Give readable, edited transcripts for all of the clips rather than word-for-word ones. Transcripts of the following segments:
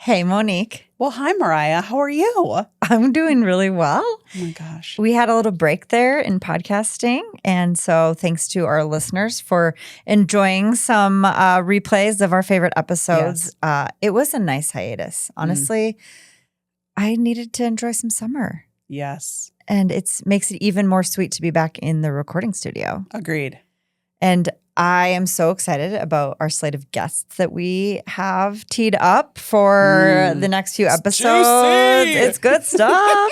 Hey, Monique. Well, hi, Mariah. How are you? I'm doing really well. Oh, my gosh. We had a little break there in podcasting. And so thanks to our listeners for enjoying some replays of our favorite episodes. Yes. It was a nice hiatus. Honestly, I needed to enjoy some summer. Yes. And it makes it even more sweet to be back in the recording studio. Agreed. And I am so excited about our slate of guests that we have teed up for the next few episodes. Juicy. It's good stuff.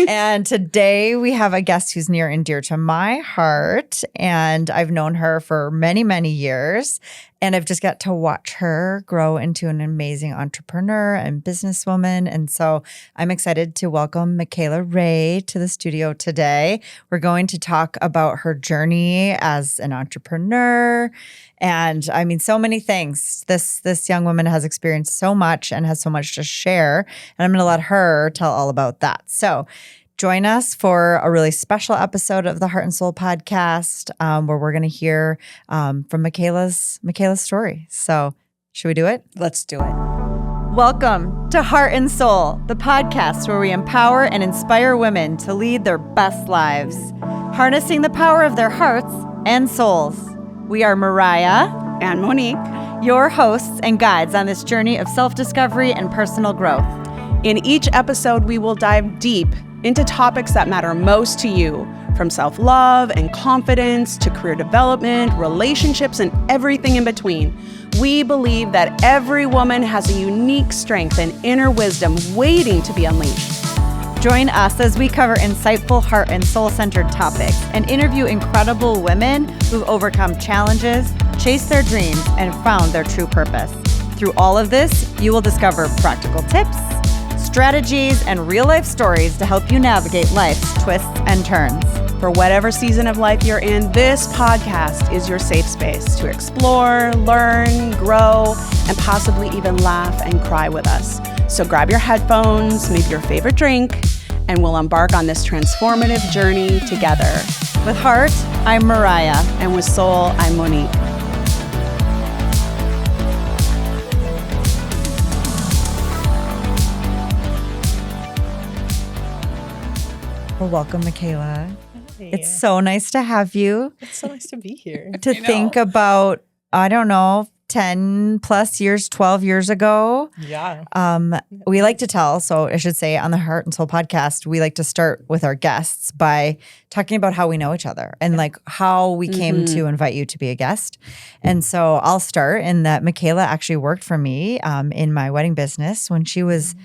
And today we have a guest who's near and dear to my heart. And I've known her for many, many years. And I've just got to watch her grow into an amazing entrepreneur and businesswoman. And so I'm excited to welcome Michaela Rai to the studio today. We're going to talk about her journey as an entrepreneur. And I mean, so many things. This young woman has experienced so much and has so much to share. And I'm going to let her tell all about that. So join us for a really special episode of the Heart and Soul podcast where we're going to hear from Michaela's story. So should we do it? Let's do it. Welcome to Heart and Soul, the podcast where we empower and inspire women to lead their best lives, harnessing the power of their hearts and souls. We are Mariah And Monique. your hosts and guides on this journey of self-discovery and personal growth. In each episode, we will dive deep into topics that matter most to you, from self-love and confidence to career development, relationships, and everything in between. We believe that every woman has a unique strength and inner wisdom waiting to be unleashed. Join us as we cover insightful heart and soul-centered topics and interview incredible women who've overcome challenges, chased their dreams, and found their true purpose. Through all of this, you will discover practical tips, strategies, and real-life stories to help you navigate life's twists and turns. For whatever season of life you're in, this podcast is your safe space to explore, learn, grow, and possibly even laugh and cry with us. So grab your headphones, maybe your favorite drink, and we'll embark on this transformative journey together. With heart, I'm Mariah. And with soul, I'm Monique. Well, welcome, Michaela. It's so nice to have you. It's so nice to be here. To think about, I don't know, 10 plus years, 12 years ago. Yeah. We like to tell, so I should say on the Heart and Soul podcast, we like to start with our guests by talking about how we know each other and like how we came to invite you to be a guest. And so I'll start in that Michaela actually worked for me in my wedding business when she was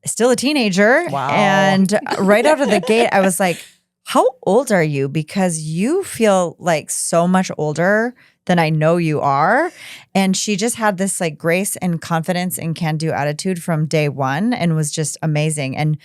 still a teenager. Wow. And right out of the gate, I was like, how old are you? Because you feel like so much older than I know you are. And she just had this like grace and confidence and can-do attitude from day one and was just amazing. And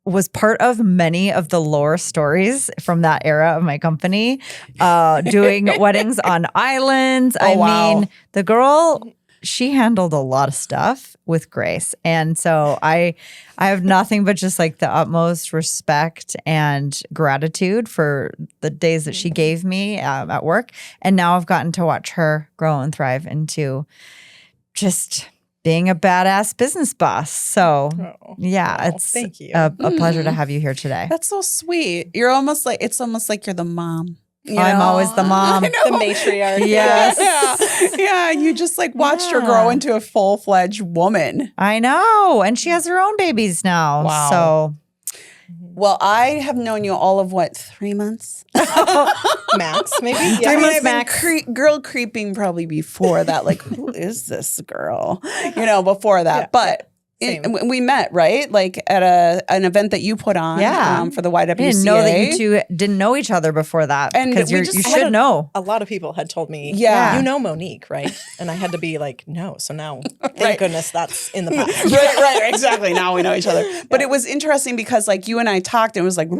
was part of many of the lore stories from that era of my company, doing weddings on islands. Wow. Mean, the girl, she handled a lot of stuff with grace. And so I have nothing but just like the utmost respect and gratitude for the days that she gave me at work. And now I've gotten to watch her grow and thrive into just being a badass business boss. So it's thank you. a pleasure to have you here today. That's so sweet. You're almost like, it's almost like you're the mom. I'm always the mom. I know. The matriarch. Yes. Yeah, you just like watched her grow into a full-fledged woman. I know. And she has her own babies now. Wow. So Well, I have known you all of 3 months? Max, maybe? I mean, I've max. been girl creeping probably before that. Like, who is this girl? Before that. Yeah, but same. we met, right? Like at an event that you put on for the YWCA. I didn't know that you two didn't know each other before that. And because we you just should know. A lot of people had told me, Yeah. you know Monique, right? And I had to be like, no. So now, thank goodness that's in the past. right, exactly. Now we know each other. But it was interesting because like you and I talked and it was like,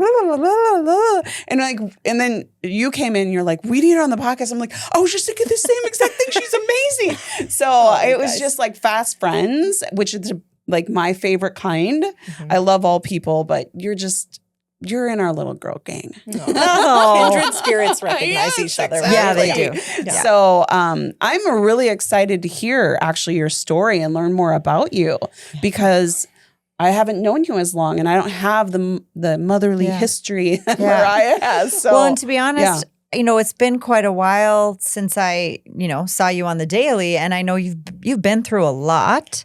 and then you came in and you're like, we need her on the podcast. I'm like, I was just thinking the same exact thing. She's amazing. So it was just like fast friends, which is like my favorite kind. I love all people, but you're just you're in our little girl gang. Oh. Kindred spirits recognize Yes, each other. exactly. Yeah, they do. Yeah. So I'm really excited to hear actually your story and learn more about you because I haven't known you as long and I don't have the motherly history that Mariah has. So, well, and to be honest, it's been quite a while since I, saw you on the daily, and I know you've been through a lot.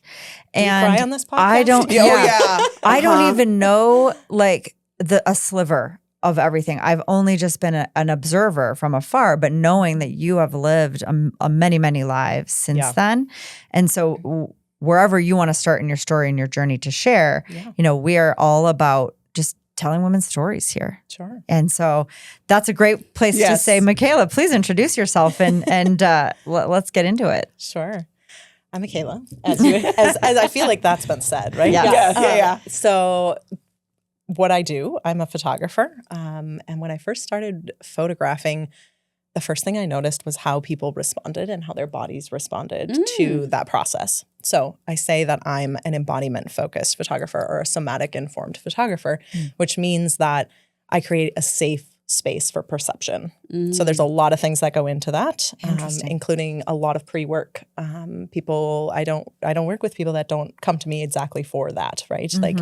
And cry on this podcast? I don't. I don't Uh-huh. even know like a sliver of everything. I've only just been an observer from afar, but knowing that you have lived many, many lives since then, and so wherever you want to start in your story and your journey to share, we are all about just telling women's stories here. Sure. And so that's a great place to say, Michaela, please introduce yourself and let's get into it. Sure. I'm Michaela, as I feel like that's been said, right? Yeah. So what I do, I'm a photographer. And when I first started photographing, the first thing I noticed was how people responded and how their bodies responded to that process. So I say that I'm an embodiment-focused photographer or a somatic-informed photographer, which means that I create a safe space for perception. So there's a lot of things that go into that, including a lot of pre-work. I don't work with people that don't come to me exactly for that, right? Like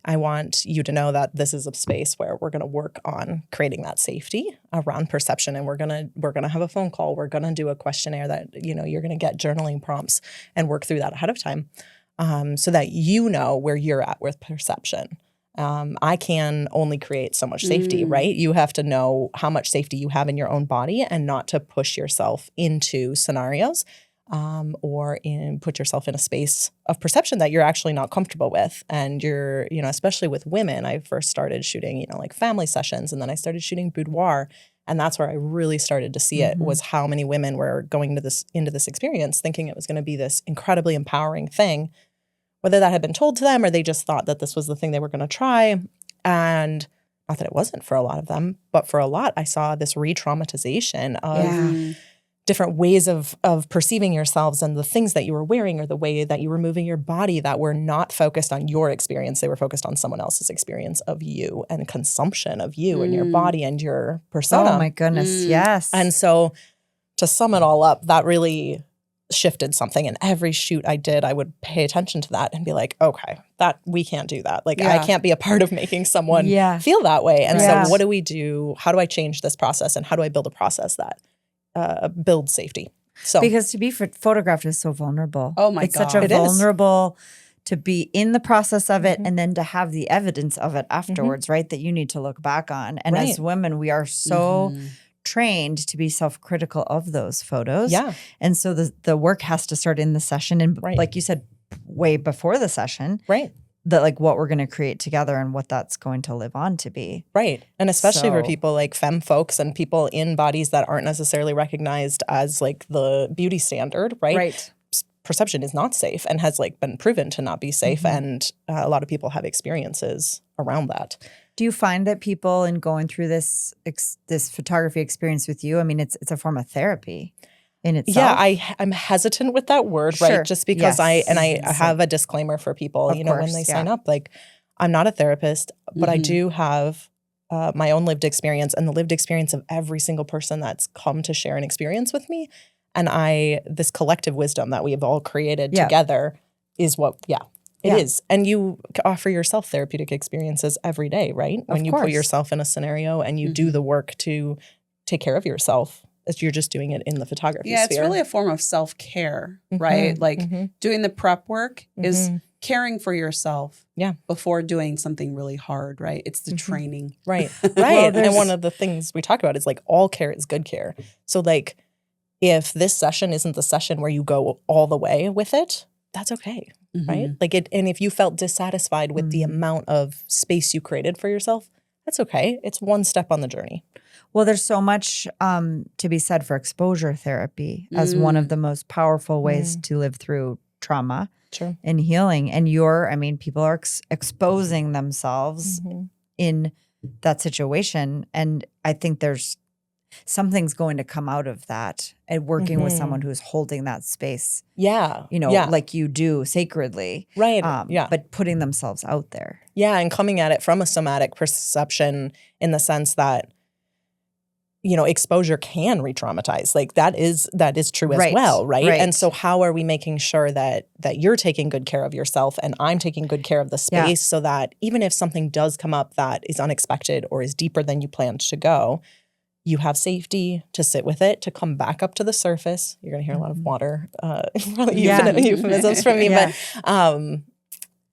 I want you to know that this is a space where we're going to work on creating that safety around perception, and we're going to have a phone call. We're going to do a questionnaire that, you're going to get journaling prompts and work through that ahead of time, so that you know where you're at with perception. I can only create so much safety, right? You have to know how much safety you have in your own body and not to push yourself into scenarios or put yourself in a space of perception that you're actually not comfortable with. And you're, especially with women, I first started shooting, like family sessions, and then I started shooting Boudoir. And that's where I really started to see it, was how many women were going into this experience thinking it was going to be this incredibly empowering thing, whether that had been told to them or they just thought that this was the thing they were going to try. And not that it wasn't for a lot of them, but for a lot, I saw this re-traumatization of different ways of perceiving yourselves and the things that you were wearing or the way that you were moving your body that were not focused on your experience. They were focused on someone else's experience of you and consumption of you and your body and your persona. Oh my goodness, yes. And so to sum it all up, that really shifted something. And every shoot I did, I would pay attention to that and be like, okay, that we can't do that. Like I can't be a part of making someone feel that way. And so what do we do? How do I change this process? And how do I build a process that builds safety? So because to be photographed is so vulnerable. Oh my it's God. such a It is. vulnerable to be in the process of it and then to have the evidence of it afterwards, right? That you need to look back on. And as women, we are so trained to be self-critical of those photos. Yeah. And so the work has to start in the session. And like you said, way before the session. Right. That like what we're going to create together and what that's going to live on to be. Right. And especially for So- people like femme folks and people in bodies that aren't necessarily recognized as like the beauty standard, right? Right. Perception is not safe and has like been proven to not be safe. And a lot of people have experiences around that. Do you find that people in going through this photography experience with you, I mean, it's a form of therapy in itself? Yeah, I'm hesitant with that word, Sure. right? Just because I have a disclaimer for people, Of when course, they sign up, like I'm not a therapist, but I do have my own lived experience and the lived experience of every single person that's come to share an experience with me. And this collective wisdom that we have all created together is what, it is. And you offer yourself therapeutic experiences every day, right? When you put yourself in a scenario and you do the work to take care of yourself, as you're just doing it in the photography sphere. It's really a form of self-care, right? Like doing the prep work is caring for yourself before doing something really hard, right? It's the training. Right, right. And one of the things we talk about is like all care is good care. So like if this session isn't the session where you go all the way with it, that's okay, right? Like and if you felt dissatisfied with the amount of space you created for yourself, that's okay. It's one step on the journey. Well, there's so much to be said for exposure therapy as one of the most powerful ways to live through trauma and healing. And people are exposing themselves in that situation. And I think there's something's going to come out of that and working with someone who's holding that space. Yeah. Like you do sacredly. Right. But putting themselves out there. Yeah, and coming at it from a somatic perception in the sense that, you know, exposure can re-traumatize. Like that is true as well, right? And so how are we making sure that you're taking good care of yourself and I'm taking good care of the space so that even if something does come up that is unexpected or is deeper than you planned to go, you have safety to sit with it, to come back up to the surface. You're going to hear a lot of water euphemisms from me, but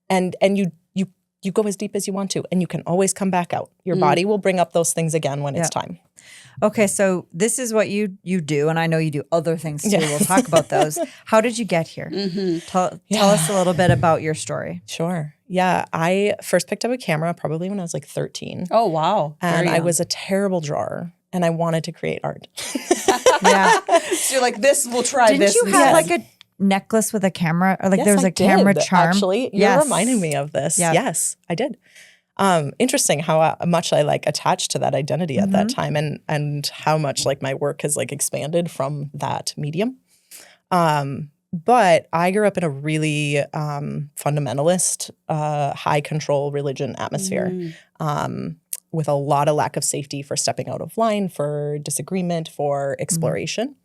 and you go as deep as you want to, and you can always come back out. Your body will bring up those things again when it's time. Okay, so this is what you do, and I know you do other things too. We'll talk about those. How did you get here? Tell us a little bit about your story. Sure. Yeah, I first picked up a camera probably when I was like 13. Oh, wow. And I was a terrible drawer, and I wanted to create art. So you're like, we'll try this. Didn't you have like a necklace with a camera, or like Yes, there was a camera charm? Actually, you're reminding me of this. Yes, I did. Interesting how much I like attached to that identity at that time, and how much like my work has like expanded from that medium. But I grew up in a really fundamentalist, high control religion atmosphere, with a lot of lack of safety for stepping out of line, for disagreement, for exploration.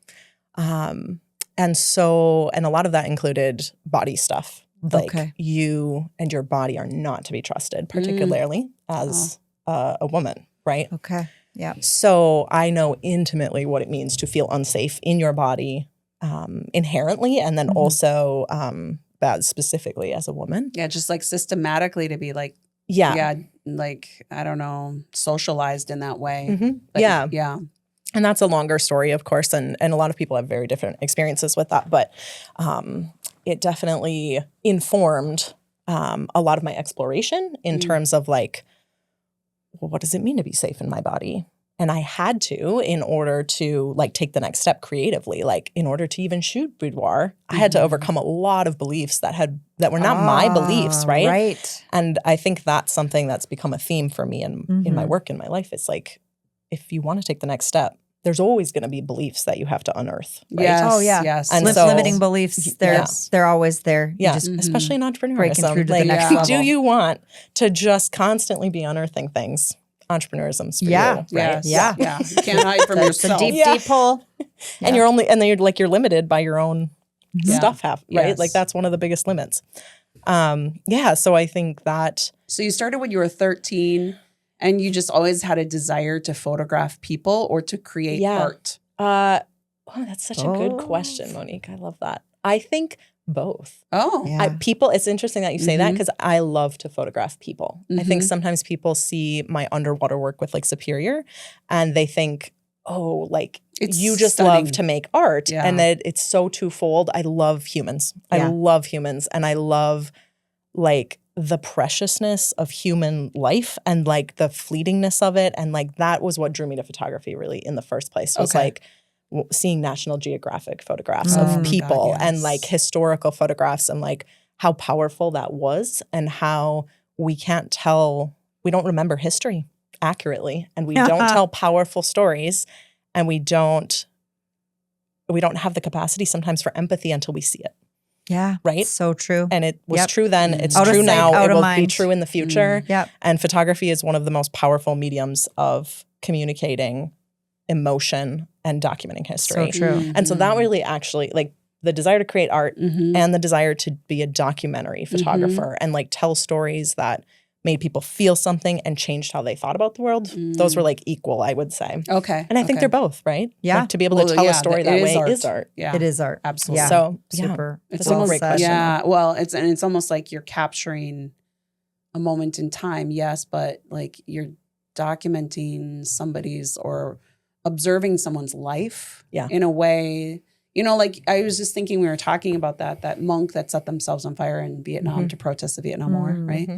And a lot of that included body stuff. Like you and your body are not to be trusted, particularly as a woman, right? Okay. Yeah. So I know intimately what it means to feel unsafe in your body inherently, and then also specifically as a woman. Yeah, just like systematically to be like, like, I don't know, socialized in that way. Like, yeah. And that's a longer story, of course, and a lot of people have very different experiences with that. But it definitely informed a lot of my exploration in terms of like, well, what does it mean to be safe in my body? And I had to, in order to like take the next step creatively, like in order to even shoot Boudoir, I had to overcome a lot of beliefs that were not my beliefs, right? Right. And I think that's something that's become a theme for me in my work, in my life. It's like, if you want to take the next step, there's always going to be beliefs that you have to unearth. Right? Yes. And limiting beliefs, they're always there. Yeah, especially in entrepreneurship. Breaking through to the next level. Do you want to just constantly be unearthing things? Entrepreneurism's for you, right? Yeah. You can't hide from yourself. It's a deep hole. And you're limited by your own stuff, right? Yes. Like that's one of the biggest limits. So I think that. So you started when you were 13. And you just always had a desire to photograph people or to create art? That's such a good question, Monique. I love that. I think both. Oh. Yeah. It's interesting that you say that, because I love to photograph people. I think sometimes people see my underwater work with like Superior and they think, oh, like you just stunning. love to make art. Yeah. And that it's so twofold. I love humans. I love humans, and I love like the preciousness of human life and like the fleetingness of it. And like that was what drew me to photography really in the first place, was like seeing National Geographic photographs of people and like historical photographs, and like how powerful that was, and how we don't remember history accurately, and we don't tell powerful stories, and we don't have the capacity sometimes for empathy until we see it. Yeah. Right? So true. And it was true then. It's Out of true sight, now. out It of will mind. be true in the future. Yep. And photography is one of the most powerful mediums of communicating emotion and documenting history. So true. And so that really actually, like the desire to create art and the desire to be a documentary photographer and like tell stories that made people feel something and changed how they thought about the world. Those were like equal, I would say. Okay. And I think they're both, right? Yeah. Like, to be able to tell a story that way is art. Yeah. It is art. Absolutely. Yeah. So Super. It's That's a almost great question. Yeah. Well, it's almost like you're capturing a moment in time, yes, but like you're documenting somebody's or observing someone's life in a way. You know, like I was just thinking, we were talking about that monk that set themselves on fire in Vietnam to protest the Vietnam War, right?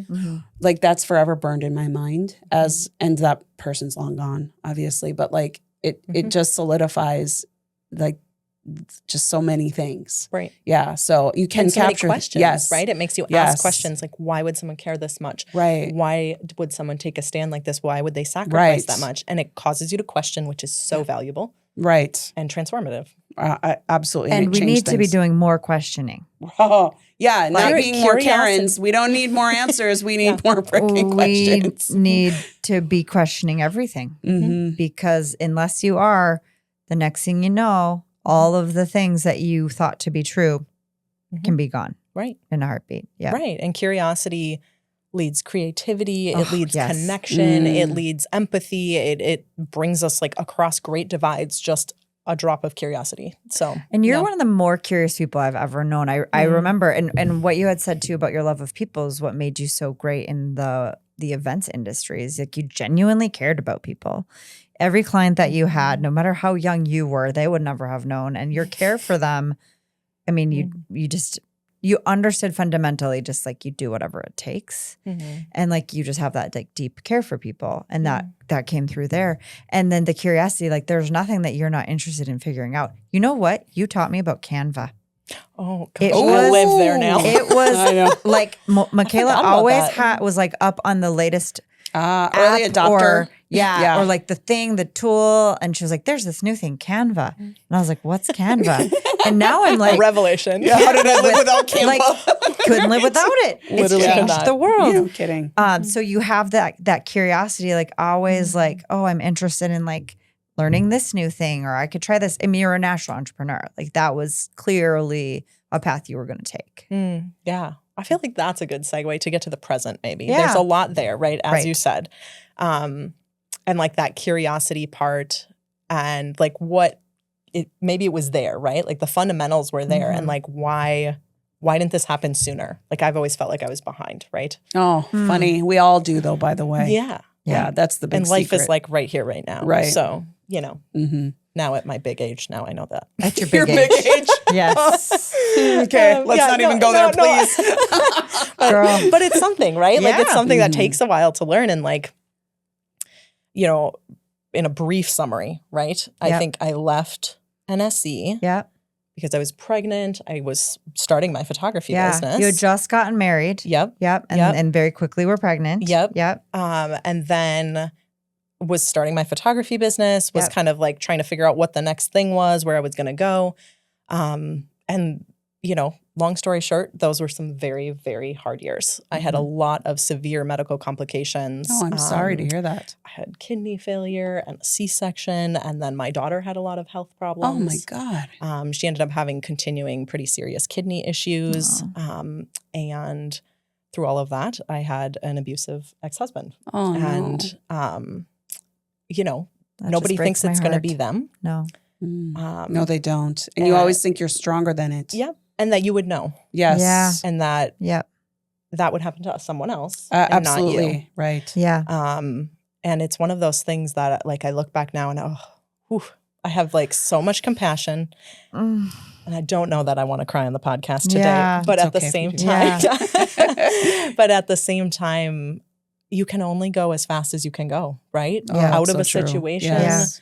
Like that's forever burned in my mind and that person's long gone, obviously. But like it just solidifies like just so many things. Right. Yeah. So you can so many capture questions, right? It makes you ask questions like, why would someone care this much? Right. Why would someone take a stand like this? Why would they sacrifice that much? And it causes you to question, which is so valuable. Right. And transformative. Absolutely. And we need to be doing more questioning. Oh, Yeah, not Like, being more curiosity. Karens. We don't need more answers. We need more freaking questions. We need to be questioning everything because unless you are, the next thing you know, all of the things that you thought to be true can be gone Right. in a heartbeat. Yeah. Right. And curiosity leads creativity. It leads yes. connection. It leads empathy. It brings us like across great divides, just a drop of curiosity. So, And you're one of the more curious people I've ever known. I remember, and what you had said too about your love of people is what made you so great in the events industry. Is like you genuinely cared about people. Every client that you had, no matter how young you were, they would never have known. And your care for them, I mean, you understood fundamentally, just like you do whatever it takes. And like you just have that like deep care for people. And that came through there. And then the curiosity, like there's nothing that you're not interested in figuring out. You know what? You taught me about Canva. Oh, It gosh, I was- live there now. It was like Michaela about always that. was like up on the latest Early app adopter. or or like the thing, the tool. And she was like, there's this new thing, Canva. And I was like, what's Canva? And now I'm like, Revelation. How did I live without Canva? like couldn't live without it. It's Literally changed cannot. the world. No kidding. So you have that curiosity, like always like, oh, I'm interested in like learning this new thing, or I could try this. I mean, you're a natural entrepreneur. Like that was clearly a path you were going to take. Yeah. I feel like that's a good segue to get to the present, maybe. Yeah. There's a lot there, right? As Right. you said. And like that curiosity part and like maybe it was there, right? Like the fundamentals were there and like why didn't this happen sooner? Like I've always felt like I was behind, right? Oh, funny. We all do though, by the way. Yeah. Yeah, that's the big And life secret. is like right here, right now. Right. So, now at my big age, now I know that. At your Your big age. big age. Yes. Okay, let's not even go there, please. Girl. But it's something, right? Like it's Yeah. something that takes a while to learn. And like, in a brief summary, right? I Yep. think I left NSC Yeah. because I was pregnant. I was starting my photography Yeah. business. You had just gotten married. Yep. Yep. And, Yep. and very quickly were pregnant. Yep. Yep. And then was starting my photography business, was Yep. kind of like trying to figure out what the next thing was, where I was going to go. And, long story short, those were some very, very hard years. I had a lot of severe medical complications. Oh, I'm sorry to hear that. I had kidney failure and a C-section, and then my daughter had a lot of health problems. Oh my God. She ended up having continuing pretty serious kidney issues. And through all of that, I had an abusive ex-husband. Oh And, That nobody just breaks thinks my it's going to heart. be them. No. no, they don't. And you always think you're stronger than it. Yep. And that you would know. Yes. Yeah. And that Yep. would happen to someone else. and Absolutely. Not you. Right. Yeah. And it's one of those things that like I look back now and I have like so much compassion. And I don't know that I want to cry on the podcast today. Yeah. But It's at the okay if same you do. time, but at the same time, you can only go as fast as you can go, right? Yeah. Out of So a true. situation. Yes.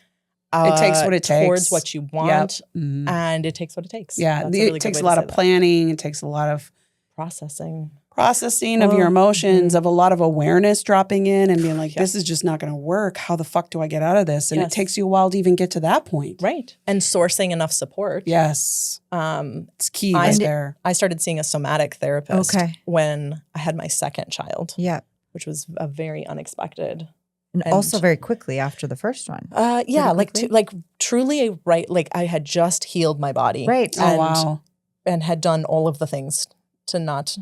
It takes what it takes. Towards what you want. And it takes what it takes. Yeah. That's a really It good takes way a to lot say of that. planning. It takes a lot of Processing. of your emotions, of a lot of awareness dropping in and being like, this is just not going to work. How the fuck do I get out of this? And it Yes. takes you a while to even get to that point. Right. And sourcing enough support. Yes. It's key right there. I started seeing a somatic therapist when I had my second child, Yeah. which was a very unexpected. And also very quickly after the first one. Yeah, like quickly? truly, right? Like I had just healed my body, Right. Oh, wow. and had done all of the things to not,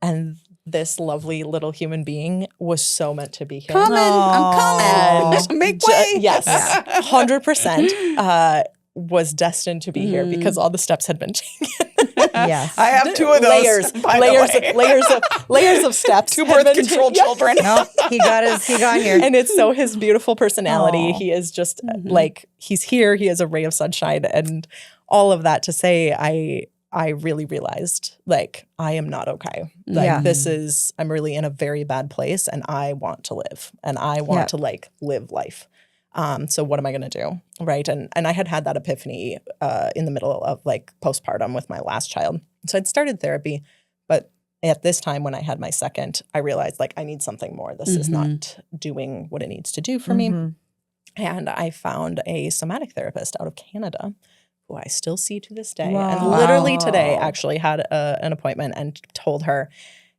and this lovely little human being was so meant to be here. Coming. I'm coming. And Make way. Yes, 100% was destined to be here because all the steps had been taken. Yes. I have two of those. layers of steps. Two had birth been control taken. children. No, he got here. And it's so his beautiful personality. Aw. He is just like, he's here. He is a ray of sunshine. And all of that to say, I really realized like, I am not okay. Like Yeah. I'm really in a very bad place and I want to live and I want to like live life. So what am I going to do? Right. And I had that epiphany in the middle of like postpartum with my last child. So I'd started therapy, but at this time when I had my second, I realized like I need something more. This is not doing what it needs to do for me. And I found a somatic therapist out of Canada who I still see to this day, Wow. and literally today actually had an appointment and told her,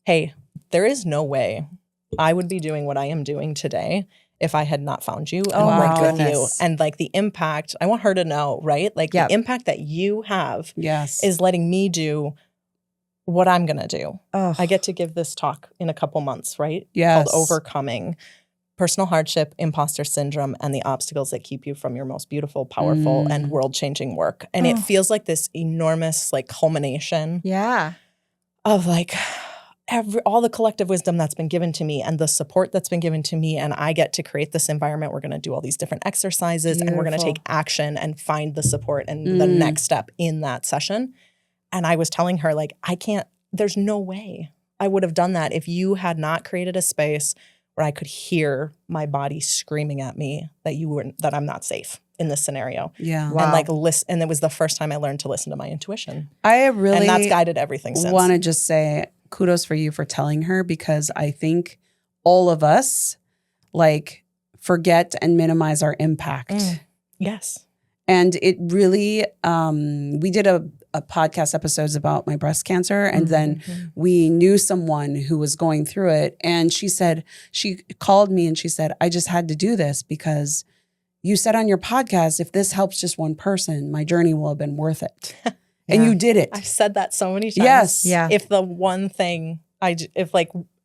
hey, there is no way I would be doing what I am doing today if I had not found you and Oh my worked with you. goodness. And like the impact, I want her to know, right? Like Yep. the impact that you have Yes. is letting me do what I'm going to do. Oh. I get to give this talk in a couple months, right? Yes. Called Overcoming Personal Hardship, Imposter Syndrome, and the Obstacles That Keep You from Your Most Beautiful, Powerful, and World-Changing Work. And it feels like this enormous like culmination Yeah. of like all the collective wisdom that's been given to me and the support that's been given to me. And I get to create this environment. We're going to do all these different exercises and we're going to Beautiful. take action and find the support and the next step in that session. And I was telling her, like, there's no way I would have done that if you had not created a space where I could hear my body screaming at me that I'm not safe in this scenario. Yeah. Wow. And like listen, and it was the first time I learned to listen to my intuition. I really And that's guided everything since. want to just say kudos for you for telling her, because I think all of us like forget and minimize our impact. Yes. And it really, we did a podcast episodes about my breast cancer. And then we knew someone who was going through it. And she called me and she said, I just had to do this because you said on your podcast, if this helps just one person, my journey will have been worth it. And you did it. I've said that so many times. Yes. Yeah. If the one thing if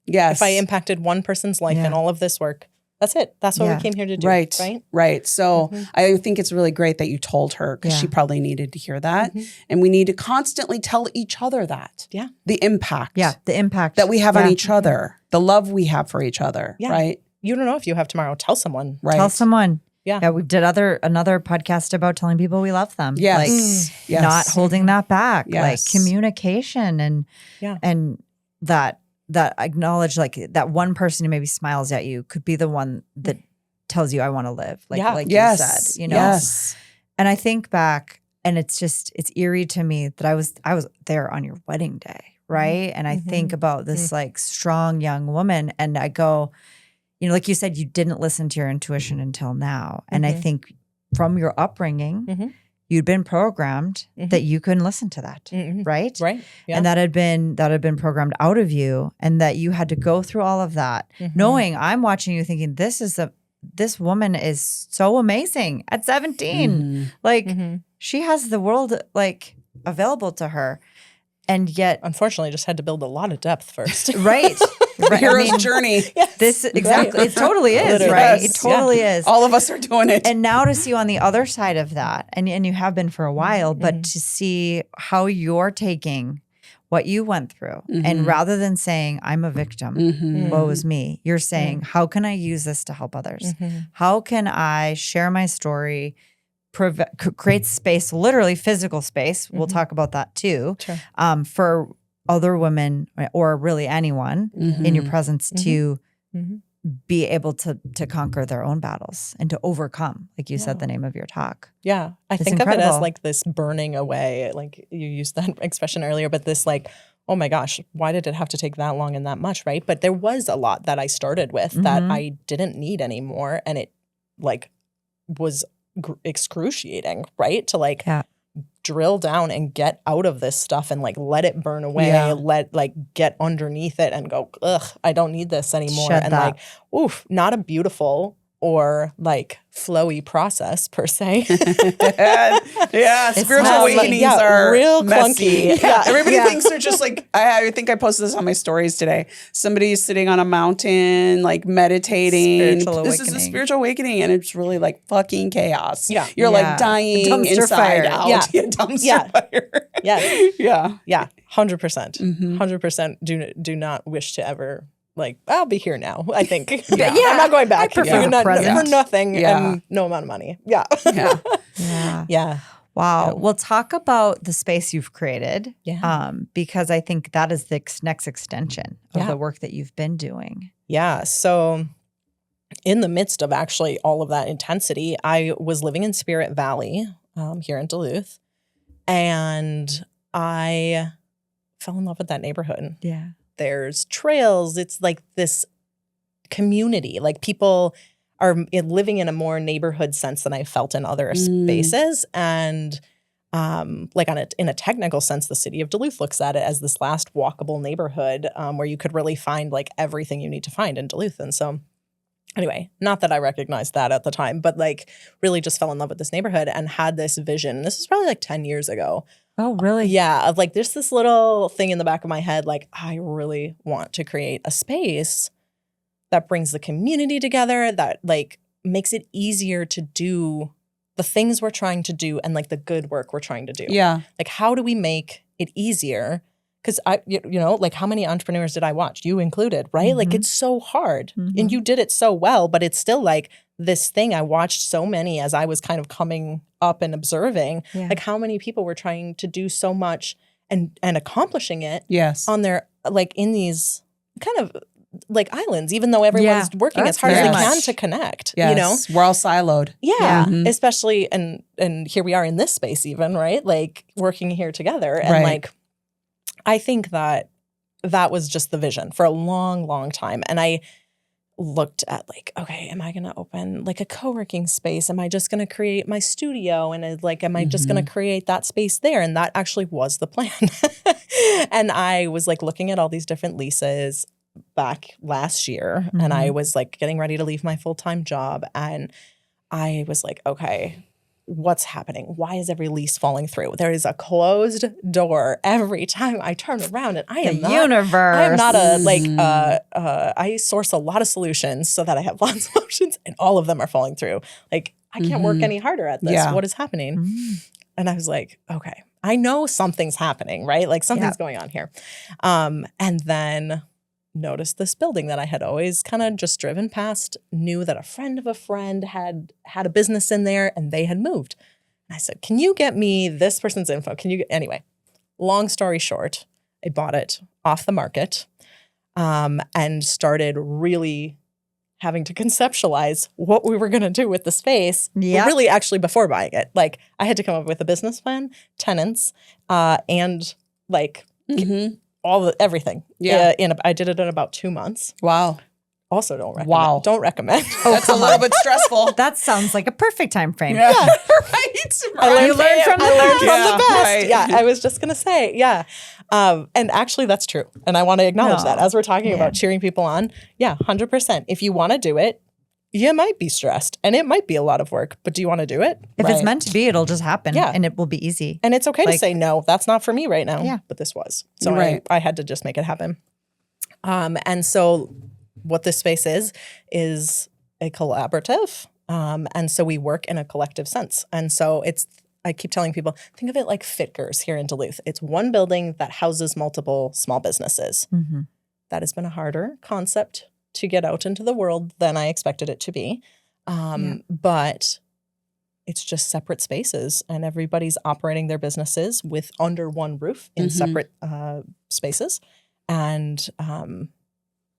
Yes. I impacted one person's life in all of this work, that's it. That's what we came here to do. Right. Right. Right. So I think it's really great that you told her, because she probably needed to hear that. And we need to constantly tell each other that. Yeah. The impact. Yeah. The impact That we have on Yeah. each other. The love we have for each other. Yeah. Right. You don't know if you have tomorrow. Tell someone. Right. Tell someone. Yeah. Yeah. We did another podcast about telling people we love them. Yes. Like Yes. not holding that back. Like Yes. communication and Yeah. and that acknowledge, like that one person who maybe smiles at you could be the one that tells you I want to live. Like like Yes. you said, you know. Yes. And I think back, and it's eerie to me that I was there on your wedding day, right? And I think about this like strong young woman, and I go, you know, like you said, you didn't listen to your intuition until now. And I think from your upbringing, you'd been programmed that you couldn't listen to that, right? Right. Yeah. And that had been programmed out of you, and that you had to go through all of that, knowing I'm watching you thinking, this woman is so amazing at 17. Like she has the world like available to her. And yet, unfortunately, just had to build a lot of depth first. right. The hero's journey. This exactly. Right. It totally is, Literally. right? Yes. It totally is. All of us are doing it. And now to see you on the other side of that, and you have been for a while, but to see how you're taking what you went through, and rather than saying, I'm a victim, woe is me, you're saying, how can I use this to help others? How can I share my story, create space, literally physical space, we'll talk about that too, Sure. For other women or really anyone in your presence to be able to conquer their own battles and to overcome, like you said, the name of your talk. Yeah. I It's think of it incredible. as like this burning away, like you used that expression earlier, but this like, oh my gosh, why did it have to take that long and that much, right? But there was a lot that I started with that I didn't need anymore. And it like was excruciating, right? To like drill down and get out of this stuff and like let it burn away, get underneath it and go, ugh, I don't need this anymore. Shed and that. like, oof, not a beautiful or like flowy process per se. Yeah, It's spiritual not- awakenings yeah, are real messy. clunky. Yeah, everybody Yeah. thinks they're just like, I think I posted this on my stories today. Somebody's sitting on a mountain, like meditating. Spiritual This is a awakening. spiritual awakening, and it's really like fucking chaos. Yeah. You're Yeah. like dying Dumpster inside fire. out. Yeah. Dumpster Yeah. fire. Yes. Yeah. Yeah, 100%. 100% do not wish to ever, like, I'll be here now, I think. Yeah. I'm not going back. I prefer for, the present. for nothing Yeah. and no amount of money. Yeah. Yeah. Yeah. Yeah. Wow. We'll talk about the space you've created, Yeah. because I think that is the next extension of Yeah. the work that you've been doing. Yeah. So in the midst of actually all of that intensity, I was living in Spirit Valley here in Duluth, and I fell in love with that neighborhood. Yeah. There's trails. It's like this community. Like people are living in a more neighborhood sense than I felt in other spaces. And like in a technical sense, the city of Duluth looks at it as this last walkable neighborhood where you could really find like everything you need to find in Duluth. And so anyway, not that I recognized that at the time, but like really just fell in love with this neighborhood and had this vision. This was probably like 10 years ago. Oh, really? Yeah. Of like there's this little thing in the back of my head, like I really want to create a space that brings the community together, that like makes it easier to do the things we're trying to do and like the good work we're trying to do. Yeah. Like how do we make it easier? Because like how many entrepreneurs did I watch? You included, right? Like it's so hard and you did it so well, but it's still like this thing. I watched so many as I was kind of coming up and observing like how many people were trying to do so much and accomplishing it on their like in these kind of like islands, even though everyone's working as hard as they can to connect, you know? We're all siloed. Yeah. Especially, and here we are in this space even, right? Like working here together. And like, I think that was just the vision for a long, long time. And I looked at like, okay, am I going to open like a co-working space? Am I just going to create my studio? And like, am I just going to create that space there? And that actually was the plan. And I was like looking at all these different leases back last year and I was like getting ready to leave my full-time job and I was like, okay, what's happening? Why is every lease falling through? There is a closed door every time I turn around and I am not a like I source a lot of solutions so that I have lots of options and all of them are falling through. Like I can't work any harder at this. What is happening? And I was like, okay, I know something's happening, right? Like something's going on here. And then noticed this building that I had always kind of just driven past, knew that a friend of a friend had a business in there and they had moved. And I said, can you get me this person's info? Anyway, long story short, I bought it off the market and started really having to conceptualize what we were going to do with the space. Really actually before buying it. Like I had to come up with a business plan, tenants, and like everything. I did it in about 2 months. Wow. Also don't recommend. Don't recommend. That's a little bit stressful. That sounds like a perfect time frame. Right. I learned from the best. Right. Yeah, I was just going to say, and actually that's true. And I want to acknowledge that as we're talking about cheering people on. Yeah, 100%. If you want to do it, you might be stressed and it might be a lot of work, but do you want to do it? If it's meant to be, it'll just happen and it will be easy. And it's okay to say, no, that's not for me right now. Yeah. But this was. So I had to just make it happen. And so what this space is a collaborative. And so we work in a collective sense. And so I keep telling people, think of it like Fitgers here in Duluth. It's one building that houses multiple small businesses. That has been a harder concept to get out into the world than I expected it to be. But it's just separate spaces and everybody's operating their businesses under one roof in separate spaces. And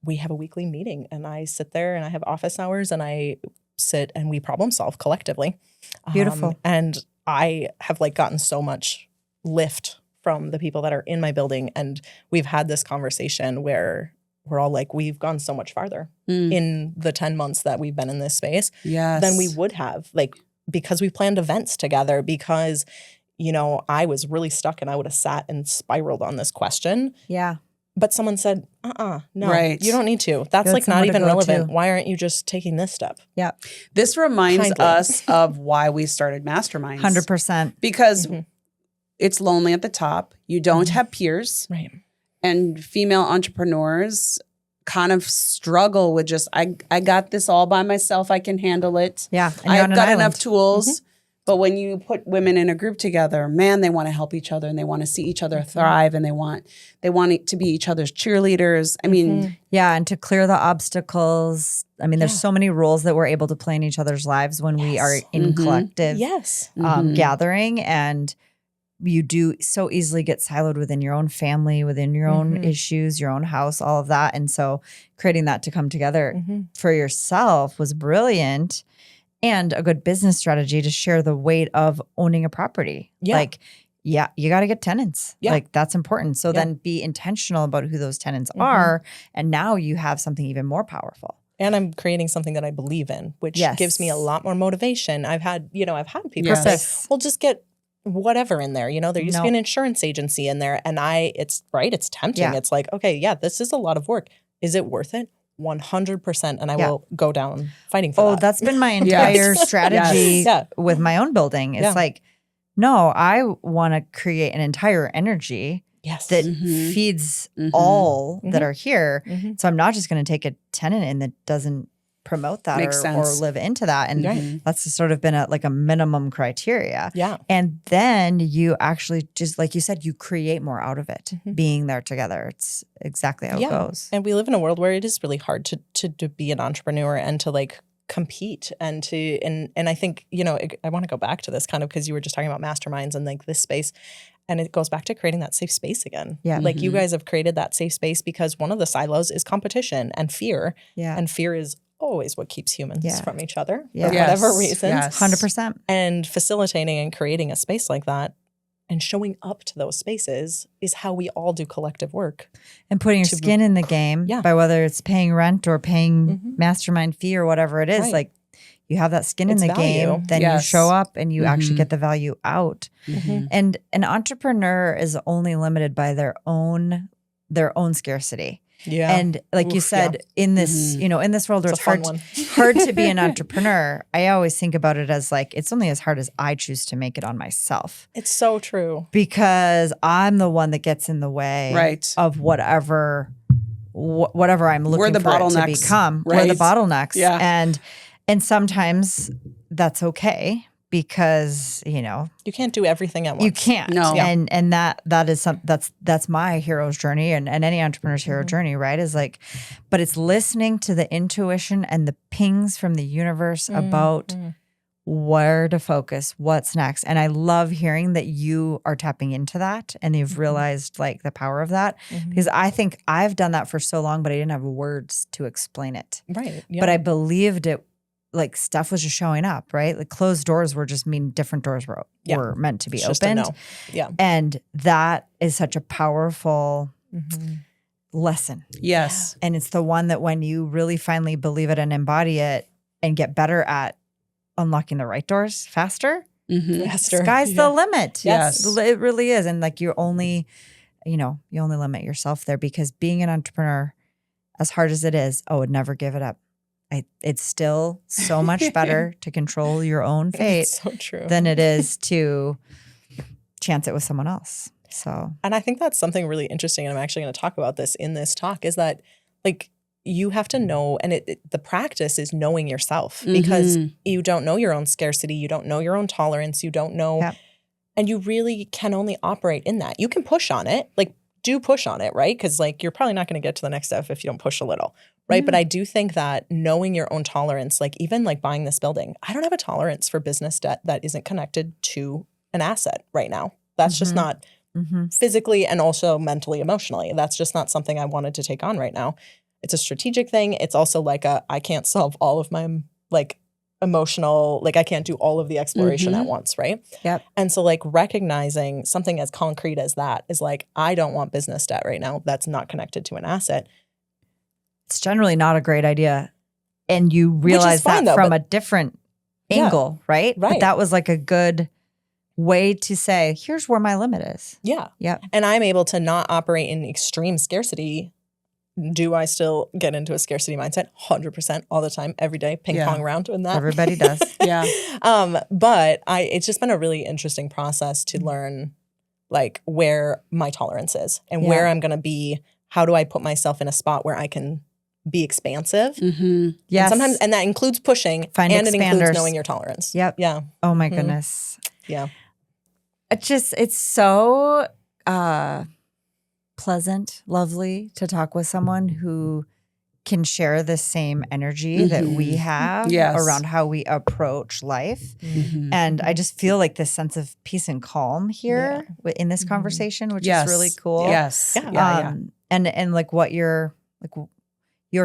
we have a weekly meeting and I sit there and I have office hours and I sit and we problem solve collectively. Beautiful. And I have like gotten so much lift from the people that are in my building. And we've had this conversation where we're all like, we've gone so much farther in the 10 months that we've been in this space than we would have, like, because we planned events together, because, you know, I was really stuck and I would have sat and spiraled on this question. Yeah. But someone said, no, Right. you don't need to. That's like not even relevant. Why aren't you just taking this step? Yeah. This reminds us of why we started masterminds. 100%. Because it's lonely at the top. You don't have peers. Right. And female entrepreneurs kind of struggle with just, I got this all by myself. I can handle it. Yeah. I've got enough tools. But when you put women in a group together, man, they want to help each other and they want to see each other thrive and they want it to be each other's cheerleaders. I mean, and to clear the obstacles. I mean, there's so many roles that we're able to play in each other's lives when we are in collective gathering, and you do so easily get siloed within your own family, within your own issues, your own house, all of that. And so creating that to come together for yourself was brilliant. And a good business strategy to share the weight of owning a property. Like, you got to get tenants. Like, that's important. So then be intentional about who those tenants are. And now you have something even more powerful. And I'm creating something that I believe in, which gives me a lot more motivation. I've had people say, well, just get whatever in there. You know, there used to be an insurance agency in there, and it's tempting. Yeah. It's like, okay, yeah, this is a lot of work. Is it worth it? 100%. And I will go down fighting for that. That's been my entire strategy with my own building. It's like, no, I want to create an entire energy that feeds all that are here. So I'm not just going to take a tenant in that doesn't promote that or live into that. And that's sort of been a minimum criteria. Yeah. And then you actually, just like you said, you create more out of it being there together. It's exactly how it goes. And we live in a world where it is really hard to be an entrepreneur and to like compete and I think, you know, I want to go back to this kind of because you were just talking about masterminds and like this space. And it goes back to creating that safe space again. Yeah. Like you guys have created that safe space because one of the silos is competition and fear. Yeah. And fear is always what keeps humans from each other for whatever reasons. Yes. 100%. And facilitating and creating a space like that and showing up to those spaces is how we all do collective work. And putting your skin in the game by whether it's paying rent or paying mastermind fee or whatever it is, like you have that skin in the game, then you show up and you actually get the value out. And an entrepreneur is only limited by their own scarcity. Yeah. And like you said, in this, you know, in this world where it's hard to be an entrepreneur, I always think about it as like, it's only as hard as I choose to make it on myself. It's so true. Because I'm the one that gets in the way of whatever I'm looking for it to become. We're the bottlenecks. Yeah. And sometimes that's okay. Because, you know, you can't do everything at once. You can't. No. And that is that's my hero's journey and any entrepreneur's hero journey, right? Is like, but it's listening to the intuition and the pings from the universe about where to focus, what's next. And I love hearing that you are tapping into that and you've realized like the power of that. Because I think I've done that for so long, but I didn't have words to explain it. Right. Yeah. But I believed it. Like stuff was just showing up, right? Like closed doors were just different doors were meant to be opened. Yeah. And that is such a powerful lesson. Yes. And it's the one that when you really finally believe it and embody it and get better at unlocking the right doors faster, sky's the limit. Yes. It really is. And like you only limit yourself there because being an entrepreneur, as hard as it is, would never give it up. It's still so much better to control your own fate than it is to chance it with someone else. So, and I think that's something really interesting. And I'm actually going to talk about this in this talk is that like you have to know, and the practice is knowing yourself because you don't know your own scarcity. You don't know your own tolerance. You don't know, and you really can only operate in that. You can push on it, like do push on it, right? Because like you're probably not going to get to the next step if you don't push a little. Right. But I do think that knowing your own tolerance, like even like buying this building, I don't have a tolerance for business debt that isn't connected to an asset right now. That's just not physically and also mentally, emotionally. That's just not something I wanted to take on right now. It's a strategic thing. It's also like I can't solve all of my like emotional, like I can't do all of the exploration at once. Right. Yep. And so like recognizing something as concrete as that is like, I don't want business debt right now. That's not connected to an asset. It's generally not a great idea. And you realize that from a different angle, right? Right. But that was like a good way to say, here's where my limit is. Yeah. Yeah. And I'm able to not operate in extreme scarcity. Do I still get into a scarcity mindset? 100% all the time, every day, ping pong around doing that. Everybody does. But it's just been a really interesting process to learn like where my tolerance is and where I'm going to be. How do I put myself in a spot where I can be expansive? Yes. And that includes pushing it includes knowing your tolerance. Yep. Yeah. Oh my goodness. Yeah. It's so pleasant, lovely to talk with someone who can share the same energy that we have around how we approach life. And I just feel like this sense of peace and calm here in this conversation, which is really cool. Yes. And like what you're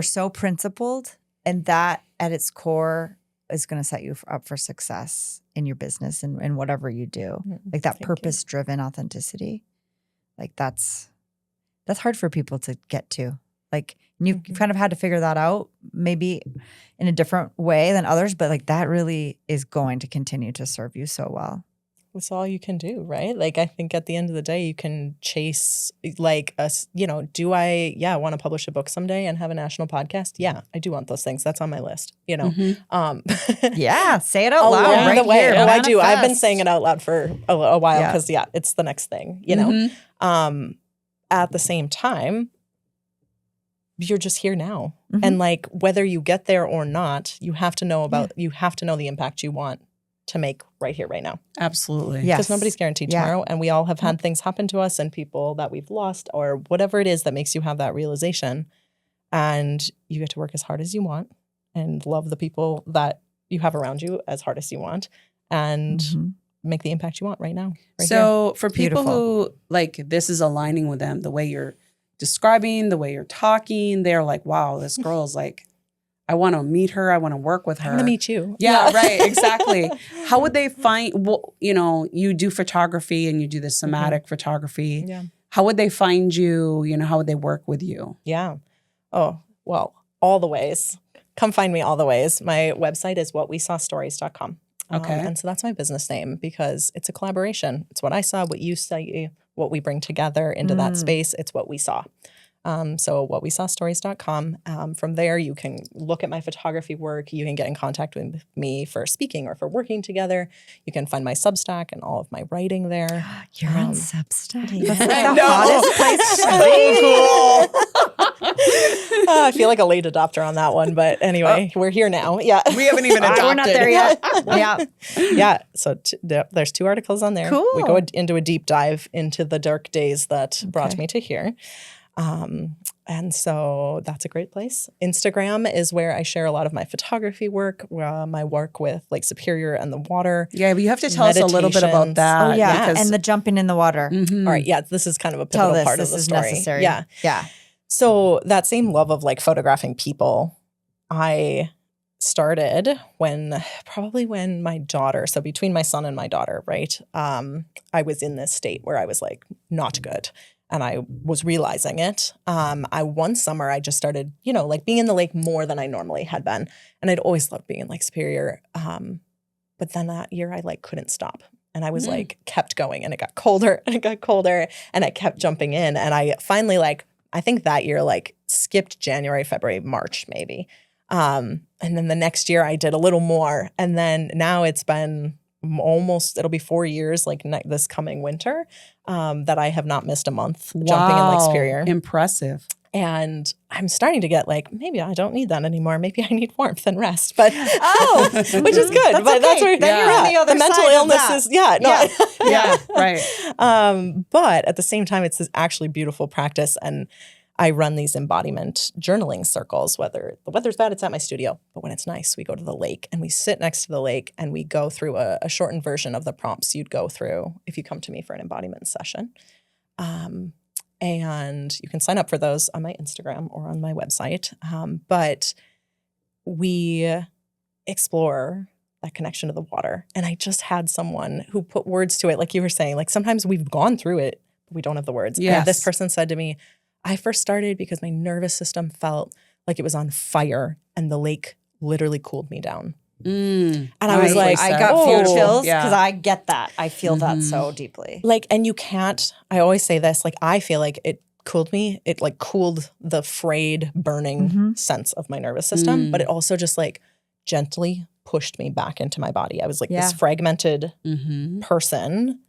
so principled, and that at its core is going to set you up for success in your business and whatever you do. Like that purpose-driven authenticity. Like that's hard for people to get to. Like you've kind of had to figure that out maybe in a different way than others, but like that really is going to continue to serve you so well. It's all you can do, right? Like, I think at the end of the day, you can chase like us, do I want to publish a book someday and have a national podcast? Yeah, I do want those things. That's on my list, Yeah, say it out loud Along right the way. here. Oh, I do. I've been Manifest. saying it out loud for a while because, it's the next thing, At the same time, you're just here now. And like, whether you get there or not, you have to know you have to know the impact you want to make right here, right now. Absolutely. Yes. Because nobody's guaranteed tomorrow. And we all have had things happen to us and people that we've lost or whatever it is that makes you have that realization. And you get to work as hard as you want and love the people that you have around you as hard as you want and make the impact you want right now. Right so for people Beautiful. who like this is aligning with them, the way you're describing, the way you're talking, they're like, wow, this girl's like, I want to meet her. I want to work with her. I want to meet you. Yeah, right. Exactly. How would they find, you do photography and you do the somatic photography. Yeah. How would they find you? How would they work with you? Yeah. Oh, well, all the ways. Come find me all the ways. My website is whatwesawstories.com. Okay. And so that's my business name because it's a collaboration. It's what I saw, what you see, what we bring together into that space. It's what we saw. So whatwesawstories.com. From there, you can look at my photography work. You can get in contact with me for speaking or for working together. You can find my Substack and all of my writing there. You're on Substack. Yeah. That's like I the hottest place to be. I feel like a late adopter on that one, but anyway, we're here now. Yeah. We haven't even adopted. We're not there yet. Yeah. Yeah. So there's 2 articles on there. Cool. We go into a deep dive into the dark days that brought me to here. And so that's a great place. Instagram is where I share a lot of my photography work, my work with like Superior and the water. Yeah, but you have to tell us a little bit about that. Oh, yeah. because- And the jumping in the water. All right. Yeah. This is kind of a Tell pivotal this. part This of the is story. necessary. Yeah. Yeah. So that same love of like photographing people, I started when my daughter, so between my son and my daughter, right? I was in this state where I was like not good. And I was realizing it. One summer I just started, like being in the lake more than I normally had been. And I'd always loved being in Lake Superior. But then that year I like couldn't stop. And I was like kept going and it got colder and it got colder and I kept jumping in. And I finally I think that year skipped January, February, March maybe. And then the next year I did a little more. And then now it's been it'll be 4 years this coming winter that I have not missed a month jumping in Lake Superior. Impressive. And I'm starting to get maybe I don't need that anymore. Maybe I need warmth and rest, but which is good. That's But that's okay. where Then you're on the other mental side of illness that. is no. Right. But at the same time, it's this actually beautiful practice. And I run these embodiment journaling circles, whether the weather's bad, it's at my studio. But when it's nice, we go to the lake and we sit next to the lake and we go through a shortened version of the prompts you'd go through if you come to me for an embodiment session. And you can sign up for those on my Instagram or on my website. But we explore that connection to the water. And I just had someone who put words to it, like you were saying, sometimes we've gone through it, but we don't have the words. Yes. And this person said to me, I first started because my nervous system felt like it was on fire and the lake literally cooled me down. And I was like, I got few chills yeah. because I get that. I feel that so deeply. and you can't, I always say this, I feel like it cooled me. It cooled the frayed, burning sense of my nervous system, but it also just gently pushed me back into my body. I was this fragmented person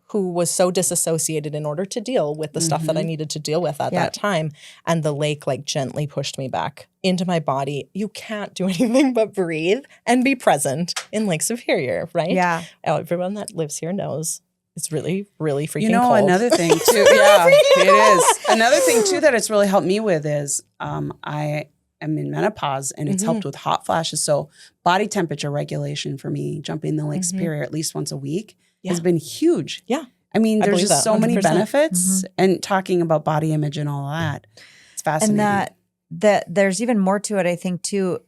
who was so disassociated in order to deal with the stuff that I needed to deal with at that time. And the lake gently pushed me back into my body. You can't do anything but breathe and be present in Lake Superior, right? Yeah. Everyone that lives here knows it's really, really freaking cold. Another thing too. Yeah, it is. Another thing too that it's really helped me with is I am in menopause and it's helped with hot flashes. So body temperature regulation for me, jumping in the Lake Superior at least once a week has been huge. Yeah. I mean, there's believe just that, so many 100%. benefits and talking about body image and all that. It's fascinating. And that there's even more to it, I think, too.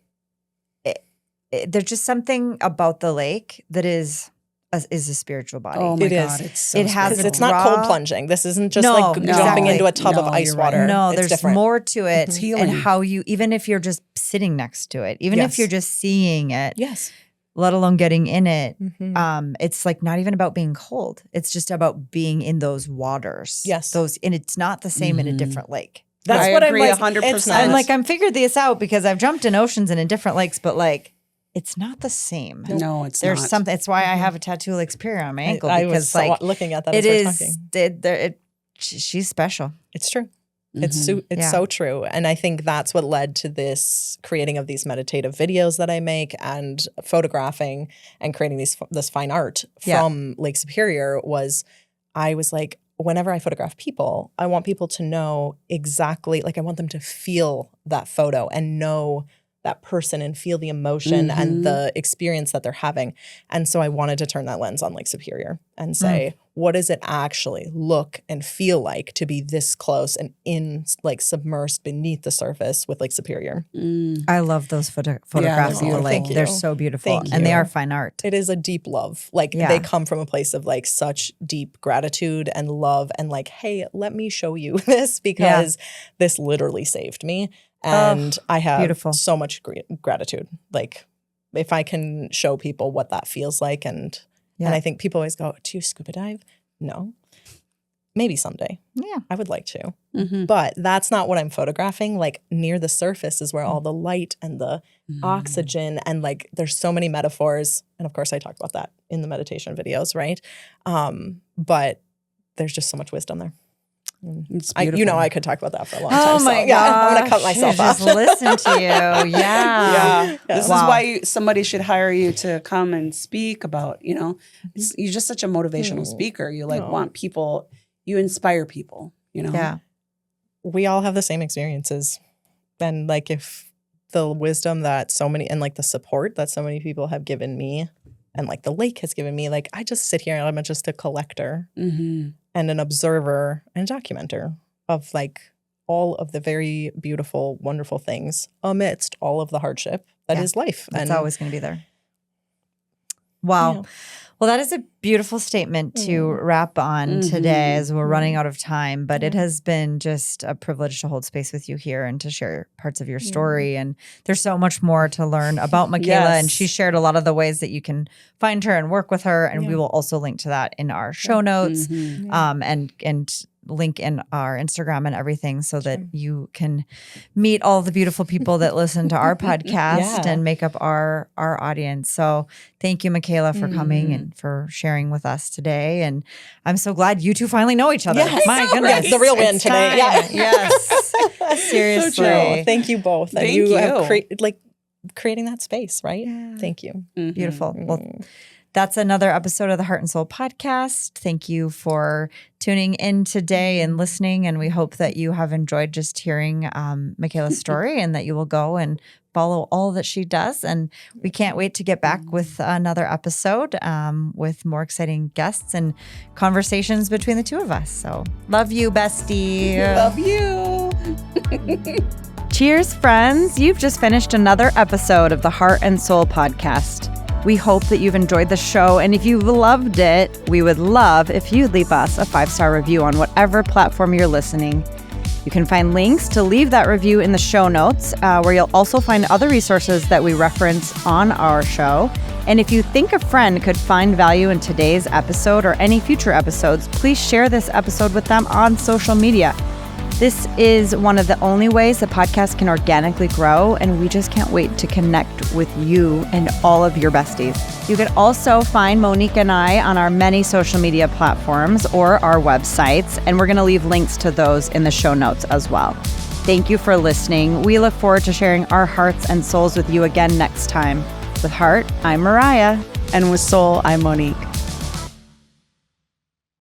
There's just something about the lake that is a spiritual body. Oh my It God, is. it's so It has spiritual. It's not raw- cold plunging. This isn't just No, jumping exactly. into a tub of No, ice you're right. water. No, It's there's different. more to it. It's healing. And how even if you're just sitting next to it, even if Yes. you're just seeing it, Yes. let alone getting in it. Mm-hmm. It's like not even about being cold. It's just about being in those waters. Yes. And it's not the same in a different lake. That's I what agree I'm like. 100%. It's not. I'm like, I'm figured this out because I've jumped in oceans and in different lakes, but like, it's not the same. No, it's There's not. something. It's why I have a tattoo like Superior on my ankle I because was so like looking at that it as we're is. talking. She's special. It's true. It's Yeah. so true. And I think that's what led to this creating of these meditative videos that I make and photographing and creating this fine art from Lake Superior was I was like, whenever I photograph people, I want people to know exactly, like I want them to feel that photo and know that person and feel the emotion and the experience that they're having. And so I wanted to turn that lens on Lake Superior and say, what does it actually look and feel like to be this close and in like submersed beneath the surface with Lake Superior? I love those photographs of the lake. Thank you. They're so beautiful. Thank And they you. are fine art. It is a deep love. Like they come from a place of like such deep gratitude and love and like, hey, let me show you this because this literally saved me. And I have so much gratitude. Like if I can show people what that feels like and I think people always go, do you scuba dive? No. Maybe someday. Yeah. I would like to. But that's not what I'm photographing. Like near the surface is where all the light and the oxygen and like there's so many metaphors. And of course I talk about that in the meditation videos, right? But there's just so much wisdom there. It's I could talk about that for a long time. Oh my God. I'm going to cut myself off. Just listen to you. Yeah. This is why somebody should hire you to come and speak about, you're just such a motivational speaker. You want people, you inspire people, Yeah. We all have the same experiences. And like if the wisdom that so many, and like the support that so many people have given me and like the lake has given me, like I just sit here and I'm just a collector and an observer and a documenter of like all of the very beautiful, wonderful things amidst all of the hardship that is life. It's always going to be there. Wow. Yeah. Well, that is a beautiful statement to wrap on today as we're running out of time. But it has been just a privilege to hold space with you here and to share parts of your story. And there's so much more to learn about Michaela. And she shared a lot of the ways that you can find her and work with her. And we will also link to that in our show notes and link in our Instagram and everything so that you can meet all the beautiful people that listen to our podcast and make up our audience. So thank you, Michaela, for coming and for sharing with us today. And I'm so glad you two finally know each other. Yes. My goodness. It's the real win today. Time. Yeah. Yes. Seriously. So true. Thank you both. And Thank you you. have creating that space, right? Yeah. Thank you. Beautiful. Well, that's another episode of the Heart and Soul podcast. Thank you for tuning in today and listening. And we hope that you have enjoyed just hearing Michaela's story and that you will go and follow all that she does. And we can't wait to get back with another episode with more exciting guests and conversations between the two of us. So love you, bestie. Love you. Cheers, friends. You've just finished another episode of the Heart and Soul podcast. We hope that you've enjoyed the show, and if you've loved it, we would love if you'd leave us a 5-star review on whatever platform you're listening. You can find links to leave that review in the show notes, where you'll also find other resources that we reference on our show. And if you think a friend could find value in today's episode or any future episodes, please share this episode with them on social media. This is one of the only ways the podcast can organically grow, and we just can't wait to connect with you and all of your besties. You can also find Monique and I on our many social media platforms or our websites, and we're going to leave links to those in the show notes as well. Thank you for listening. We look forward to sharing our hearts and souls with you again next time. With Heart, I'm Mariah. And with Soul, I'm Monique.